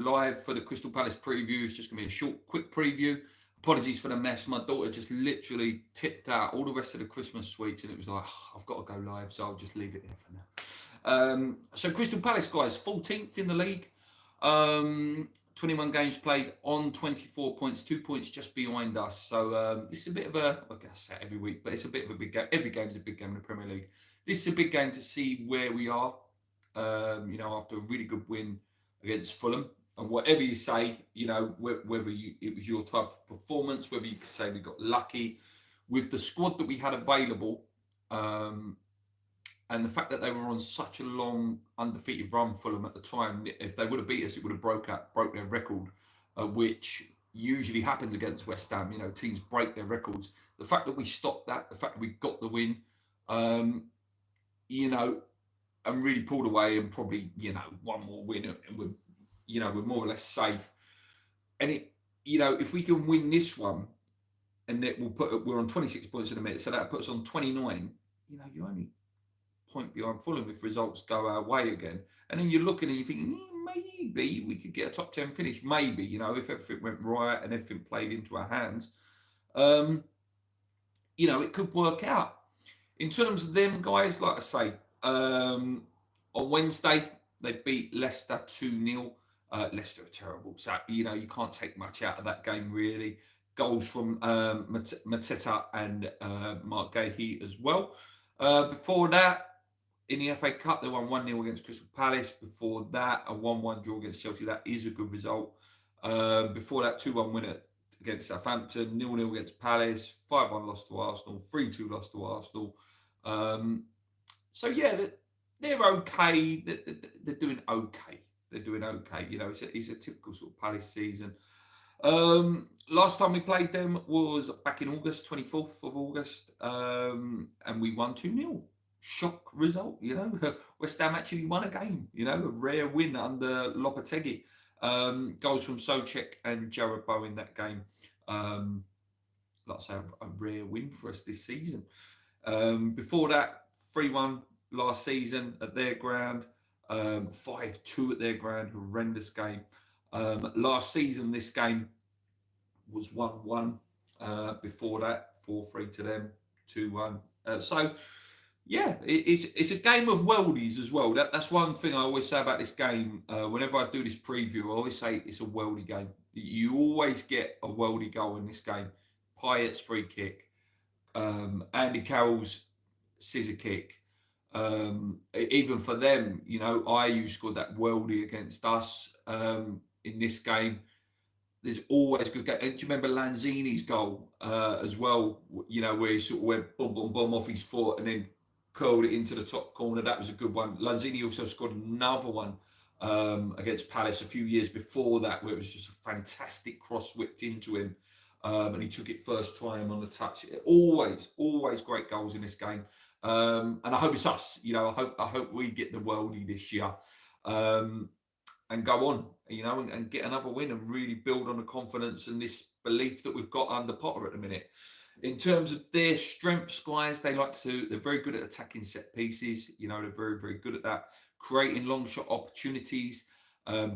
live for the Crystal Palace preview. It's just going to be a short, quick preview. Apologies for the mess. My daughter just literally tipped out all the rest of the Christmas sweets, and it was like, oh, I've got to go live, so I'll just leave it there for now. So Crystal Palace, guys, 14th in the league. 21 games played on 24 points, 2 points just behind us. So this is a bit of a, I guess every week, but it's a bit of a big game. Every game is a big game in the Premier League. This is a big game to see where we are, after a really good win against Fulham. And whatever you say, whether it was your type of performance, whether you could say we got lucky with the squad that we had available, and the fact that they were on such a long undefeated run, Fulham at the time, if they would have beat us, it would have broke their record, which usually happens against West Ham. Teams break their records. The fact that we stopped that, the fact that we got the win, and really pulled away, and probably one more win, and we're more or less safe. And if we can win this one, and we're on 26 points in a minute, so that puts us on 29. You only point behind Fulham if results go our way again. And then you're looking and you're thinking, maybe we could get a top 10 finish. Maybe, if everything went right and everything played into our hands, it could work out. In terms of them guys, like I say, on Wednesday, they beat Leicester 2-0. Leicester are terrible. So, you can't take much out of that game, really. Goals from Mateta and Mark Gahey as well. Before that, in the FA Cup, they won 1-0 against Crystal Palace. Before that, a 1-1 draw against Chelsea. That is a good result. Before that, 2-1 win against Southampton, 0-0 against Palace, 5-1 loss to Arsenal, 3-2 loss to Arsenal. So, yeah, they're okay. They're doing okay. They're doing okay. It's a typical sort of Palace season. Last time we played them was back in August, 24th of August, and we won 2-0. Shock result, West Ham actually won a game, a rare win under Lopetegui. Goals from Souček and Jarrod Bowen in that game. Like I say, a rare win for us this season. Before that, 3-1 last season at their ground, 5-2 at their ground, horrendous game. Last season, this game was 1-1. Before that, 4-3 to them, 2-1. So, yeah, it's a game of worldies as well. That's one thing I always say about this game. Whenever I do this preview, I always say it's a worldie game. You always get a worldie goal in this game. Payet's free kick, Andy Carroll's scissor kick. Even for them, Ayew scored that worldie against us in this game. There's always good game. Do you remember Lanzini's goal as well? Where he sort of went boom, boom, boom off his foot and then curled it into the top corner. That was a good one. Lanzini also scored another one against Palace a few years before that, where it was just a fantastic cross whipped into him, and he took it first time on the touch. Always great goals in this game, and I hope it's us. I hope we get the worldie this year, and go on, and get another win and really build on the confidence and this belief that we've got under Potter at the minute. In terms of their strengths, guys, they're very good at attacking set pieces. They're very, very good at that. Creating long shot opportunities,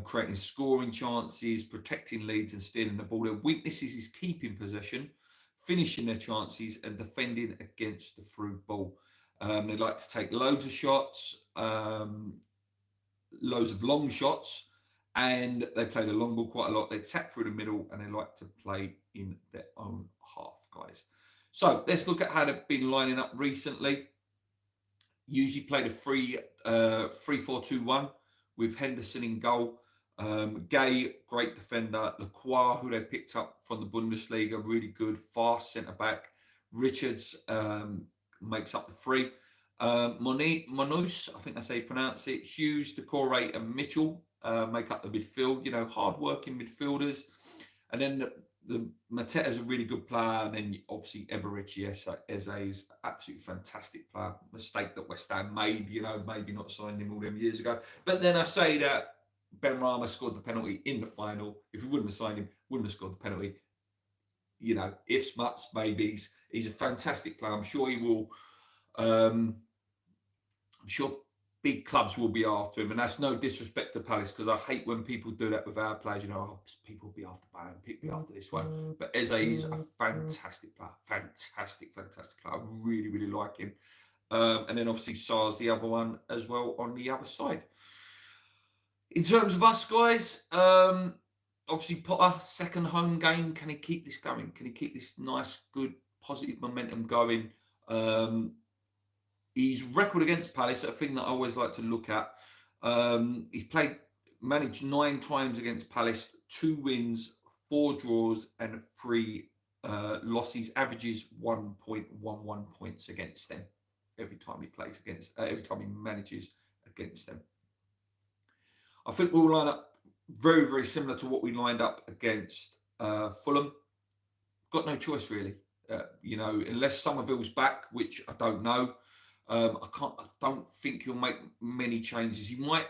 creating scoring chances, protecting leads and stealing the ball. Their weaknesses is keeping possession, finishing their chances and defending against the through ball. They like to take loads of shots, loads of long shots, and they play the long ball quite a lot. They tap through the middle and they like to play in their own half, guys. So let's look at how they've been lining up recently. Usually played a 3-4-2-1 with Henderson in goal. Gay, great defender. Lacroix, who they picked up from the Bundesliga, really good, fast centre-back. Richards makes up the three. Monus, I think that's how you pronounce it. Hughes, Decore and Mitchell make up the midfield, hard-working midfielders. And then the Mateta's a really good player, and then obviously Eberechi Eze is absolutely fantastic player. Mistake that West Ham made, maybe not signing him all them years ago. But then I say that Ben Rama scored the penalty in the final. If we wouldn't have signed him, wouldn't have scored the penalty. Ifs, muts, maybes. He's a fantastic player. I'm sure he will. I'm sure big clubs will be after him, and that's no disrespect to Palace, because I hate when people do that with our players. You know, oh, people will be after Bayern, people will be after this one. But Eze is a fantastic player, fantastic player. I really, really like him. And then obviously Sar's the other one as well on the other side. In terms of us guys, obviously Potter, second home game. Can he keep this going? Can he keep this nice, good, positive momentum going? His record against Palace, a thing that I always like to look at. He's managed 9 times against Palace, 2 wins, 4 draws, and 3 losses. Averages 1.11 points against them every time he plays against. Every time he manages against them. I think we'll line up very, very similar to what we lined up against Fulham. Got no choice really. You know, unless Somerville's back, which I don't know. I don't think he'll make many changes. He might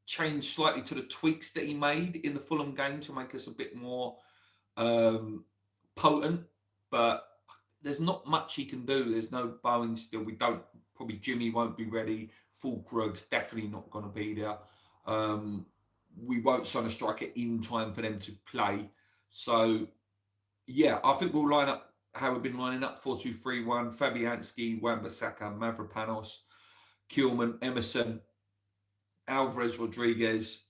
change slightly to the tweaks that he made in the Fulham game to make us a bit more potent, but there's not much he can do. There's no Bowen still. Probably Jimmy won't be ready. Fulkrug's definitely not going to be there. We won't sign a striker in time for them to play. So, yeah, I think we'll line up how we've been lining up: 4-2-3-1, Fabianski, Wan-Bissaka, Mavropanos, Kilman, Emerson, Alvarez, Rodriguez,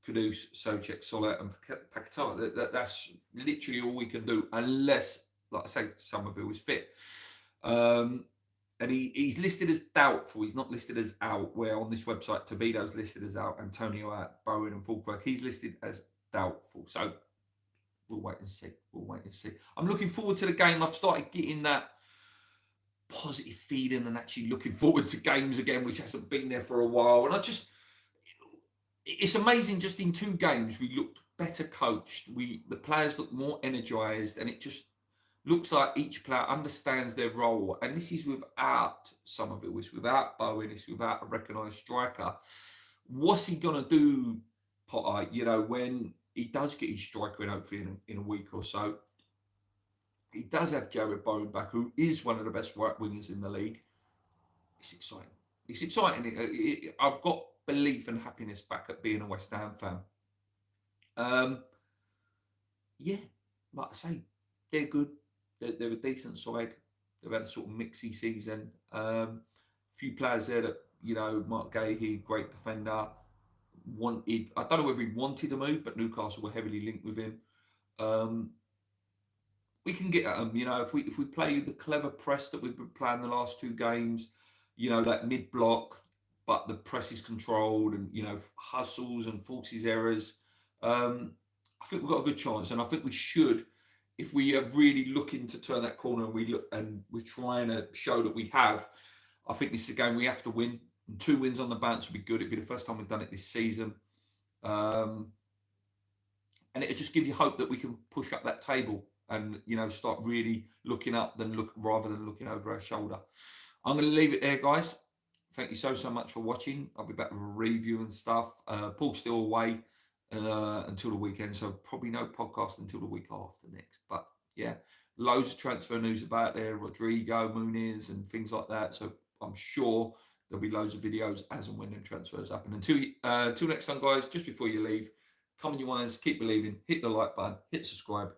Kudus, Soucek, Soler, and Paquetá. That's literally all we can do, unless, like I say, Somerville is fit. And he's listed as doubtful. He's not listed as out, where on this website, Tobido's listed as out, Antonio out, Bowen and Fulkrug. He's listed as doubtful. So we'll wait and see. I'm looking forward to the game. I've started getting that positive feeling and actually looking forward to games again, which hasn't been there for a while. And it's amazing, just in 2 games, we looked better coached. The players look more energised, and it just looks like each player understands their role. And this is without Somerville, it's without Bowen, it's without a recognised striker. What's he going to do, Potter, you know, when he does get his striker in, hopefully in a week or so? He does have Jared Bowen back, who is one of the best right wingers in the league. It's exciting. I've got belief and happiness back at being a West Ham fan. Yeah, like I say, they're good. They're a decent side. They've had a sort of mixy season. Few players there that, you know, Mark Gahey, great defender, I don't know whether he wanted to move, but Newcastle were heavily linked with him. We can get at them, you know, if we play the clever press that we've been playing the last 2 games, you know, that mid block, but the press is controlled, and, you know, hustles and forces errors. I think we've got a good chance, and I think we should. If we are really looking to turn that corner, and we're trying to show that we have, I think this is a game we have to win. And 2 wins on the bounce would be good. It'd be the first time we've done it this season. And it'll just give you hope that we can push up that table and, you know, start really looking up rather than looking over our shoulder. I'm going to leave it there, guys. Thank you so much for watching. I'll be back with a review and stuff. Paul's still away until the weekend, so probably no podcast until the week after next. But yeah, loads of transfer news about there, Rodrigo, Muniz, and things like that. So I'm sure there'll be loads of videos as and when them transfers happen. Until next time, guys, just before you leave, come on, you ones, keep believing, hit the like button, hit subscribe,